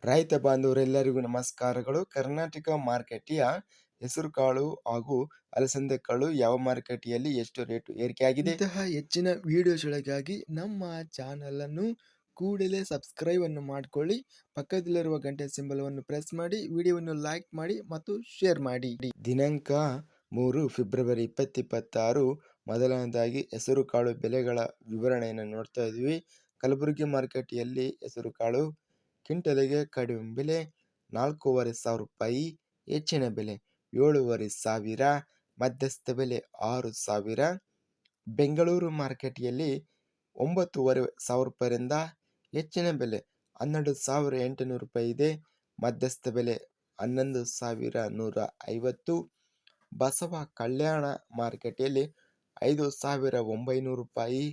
ರೈತ ಬಾಂಧವರೆಲ್ಲರಿಗೂ ನಮಸ್ಕಾರಗಳು. ಕರ್ನಾಟಕ ಮಾರುಕಟ್ಟೆಯ ಹೆಸರುಕಾಳು ಹಾಗೂ ಅಲಸಂದೆಕಾಳು ಯಾವ ಮಾರುಕಟ್ಟೆಯಲ್ಲಿ ಎಷ್ಟು ರೇಟು ಏರಿಕೆಯಾಗಿದೆ? ಇಂತಹ ಹೆಚ್ಚಿನ ವಿಡಿಯೋಸ್ಗಳಿಗಾಗಿ ನಮ್ಮ ಚಾನಲ್ ಅನ್ನು ಕೂಡಲೇ ಸಬ್ಸ್ಕ್ರೈಬ್ ಅನ್ನು ಮಾಡಿಕೊಳ್ಳಿ. ಪಕ್ಕದಲ್ಲಿರುವ ಗಂಟೆ ಸಿಂಬಲ್ ಅನ್ನು ಪ್ರೆಸ್ ಮಾಡಿ, ವಿಡಿಯೋವನ್ನು ಲೈಕ್ ಮಾಡಿ ಮತ್ತು ಶೇರ್ ಮಾಡಿ. ದಿನಾಂಕ 3 ಫೆಬ್ರವರಿ 2026. ಮೊದಲನೇದಾಗಿ ಹೆಸರುಕಾಳು ಬೆಲೆಗಳ ವಿವರಣೆಯನ್ನು ನೋಡ್ತಾ ಇದ್ವಿ. ಕಲಬುರಗಿ ಮಾರುಕಟ್ಟೆಯಲ್ಲಿ ಹೆಸರುಕಾಳು ಕ್ವಿಂಟಲಿಗೆ ಕಡಿಮೆ ಬೆಲೆ 4,500 ರೂಪಾಯಿ, ಹೆಚ್ಚಿನ ಬೆಲೆ 7,500, ಮಧ್ಯಸ್ಥ ಬೆಲೆ 6,000. ಬೆಂಗಳೂರು ಮಾರುಕಟ್ಟೆಯಲ್ಲಿ 9,500 ರೂಪಾಯಿಯಿಂದ ಹೆಚ್ಚಿನ ಬೆಲೆ 12,800 ರೂಪಾಯಿ ಇದೆ. ಮಧ್ಯಸ್ಥ ಬೆಲೆ 11,150. ಬಸವ ಕಲ್ಯಾಣ ಮಾರುಕಟ್ಟೆಯಲ್ಲಿ 5,900 ರೂಪಾಯಿ,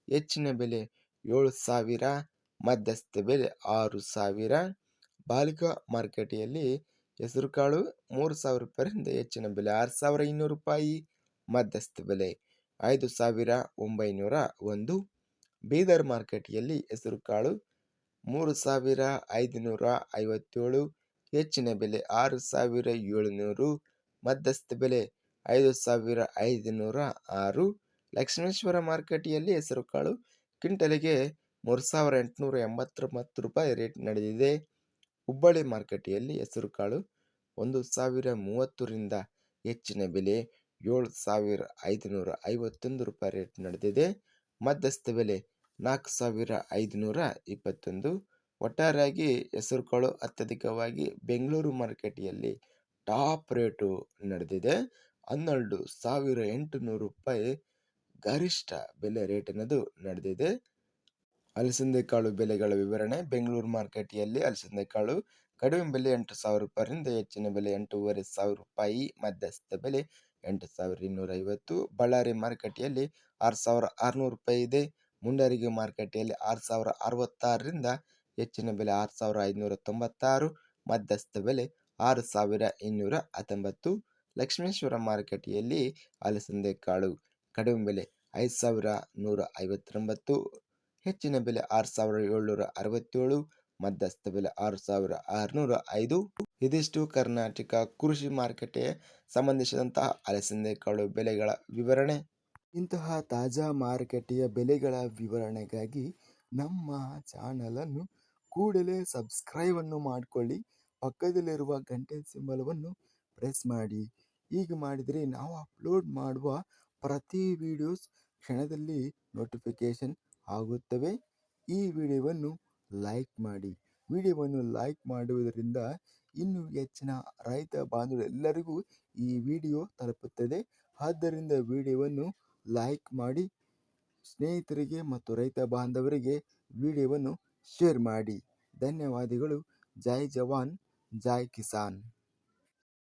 ಹೆಚ್ಚಿನ ಬೆಲೆ 7,000, ಮಧ್ಯಸ್ಥ ಬೆಲೆ 6,000. ಬಾಲಿಕಾ ಮಾರುಕಟ್ಟೆಯಲ್ಲಿ ಹೆಸರುಕಾಳು 3,000 ರೂಪಾಯಿಯಿಂದ ಹೆಚ್ಚಿನ ಬೆಲೆ 6,200 ರೂಪಾಯಿ, ಮಧ್ಯಸ್ಥ ಬೆಲೆ 5,901. ಬೀದರ್ ಮಾರುಕಟ್ಟೆಯಲ್ಲಿ ಹೆಸರುಕಾಳು 3,557, ಹೆಚ್ಚಿನ ಬೆಲೆ 6,700, ಮಧ್ಯಸ್ಥ ಬೆಲೆ 5,506. ಲಕ್ಷ್ಮೇಶ್ವರ ಮಾರುಕಟ್ಟೆಯಲ್ಲಿ ಹೆಸರುಕಾಳು ಕ್ವಿಂಟಲಿಗೆ 3,889 ರೂಪಾಯಿ ರೇಟ್ ನಡೆದಿದೆ. ಹುಬ್ಬಳ್ಳಿ ಮಾರುಕಟ್ಟೆಯಲ್ಲಿ ಹೆಸರುಕಾಳು 1,030ರಿಂದ ಹೆಚ್ಚಿನ ಬೆಲೆ 7,551 ರೂಪಾಯಿ ರೇಟ್ ನಡೆದಿದೆ. ಮಧ್ಯಸ್ಥ ಬೆಲೆ 4,521. ಒಟ್ಟಾರೆಯಾಗಿ ಹೆಸರುಕಾಳು ಅತ್ಯಧಿಕವಾಗಿ ಬೆಂಗಳೂರು ಮಾರುಕಟ್ಟೆಯಲ್ಲಿ ಟಾಪ್ ರೇಟು ನಡೆದಿದೆ. 12,800 ರೂಪಾಯಿ ಗರಿಷ್ಠ ಬೆಲೆ ರೇಟ್ ಅನ್ನೋದು ನಡೆದಿದೆ. ಅಲಸಂದೆಕಾಳು ಬೆಲೆಗಳ ವಿವರಣೆ. ಬೆಂಗಳೂರು ಮಾರುಕಟ್ಟೆಯಲ್ಲಿ ಅಲಸಂದೆಕಾಳು ಕಡಿಮೆ ಬೆಲೆ 8,000 ರೂಪಾಯಿಯಿಂದ ಹೆಚ್ಚಿನ ಬೆಲೆ 8,500 ರೂಪಾಯಿ, ಮಧ್ಯಸ್ಥ ಬೆಲೆ 8,250. ಬಳ್ಳಾರಿ ಮಾರುಕಟ್ಟೆಯಲ್ಲಿ 6,600 ರೂಪಾಯಿ ಇದೆ. ಮುಂಡರಗಿ ಮಾರುಕಟ್ಟೆಯಲ್ಲಿ 6,066ರಿಂದ ಹೆಚ್ಚಿನ ಬೆಲೆ 6,596, ಮಧ್ಯಸ್ಥ ಬೆಲೆ 6,219. ಲಕ್ಷ್ಮೇಶ್ವರ ಮಾರುಕಟ್ಟೆಯಲ್ಲಿ ಅಲಸಂದೆಕಾಳು ಕಡಿಮೆ ಬೆಲೆ 5,159, ಹೆಚ್ಚಿನ ಬೆಲೆ 6,767, ಮಧ್ಯಸ್ಥ ಬೆಲೆ 6,605. ಇದಿಷ್ಟು ಕರ್ನಾಟಕ ಕೃಷಿ ಮಾರುಕಟ್ಟೆಗೆ ಸಂಬಂಧಿಸಿದಂತಹ ಅಲಸಂದೆಕಾಳು ಬೆಲೆಗಳ ವಿವರಣೆ. ಇಂತಹ ತಾಜಾ ಮಾರುಕಟ್ಟೆಯ ಬೆಲೆಗಳ ವಿವರಣೆಗಾಗಿ ನಮ್ಮ ಚಾನಲನ್ನು ಕೂಡಲೇ ಸಬ್ಸ್ಕ್ರೈಬ್ ಅನ್ನು ಮಾಡಿಕೊಳ್ಳಿ. ಪಕ್ಕದಲ್ಲಿರುವ ಗಂಟೆ ಸಿಂಬಲವನ್ನು ಪ್ರೆಸ್ ಮಾಡಿ. ಹೀಗೆ ಮಾಡಿದರೆ ನಾವು ಅಪ್ಲೋಡ್ ಮಾಡುವ ಪ್ರತಿ ವಿಡಿಯೋಸ್ ಕ್ಷಣದಲ್ಲಿ ನೋಟಿಫಿಕೇಶನ್ ಆಗುತ್ತವೆ. ಈ ವಿಡಿಯೋವನ್ನು ಲೈಕ್ ಮಾಡಿ. ವಿಡಿಯೋವನ್ನು ಲೈಕ್ ಮಾಡುವುದರಿಂದ ಇನ್ನೂ ಹೆಚ್ಚಿನ ರೈತ ಬಾಂಧವರೆಲ್ಲರಿಗೂ ಈ ವಿಡಿಯೋ ತಲುಪುತ್ತದೆ. ಆದ್ದರಿಂದ ವಿಡಿಯೋವನ್ನು ಲೈಕ್ ಮಾಡಿ, ಸ್ನೇಹಿತರಿಗೆ ಮತ್ತು ರೈತ ಬಾಂಧವರಿಗೆ ವಿಡಿಯೋವನ್ನು ಶೇರ್ ಮಾಡಿ. ಧನ್ಯವಾದಗಳು. ಜೈ ಜವಾನ್, ಜೈ ಕಿಸಾನ್.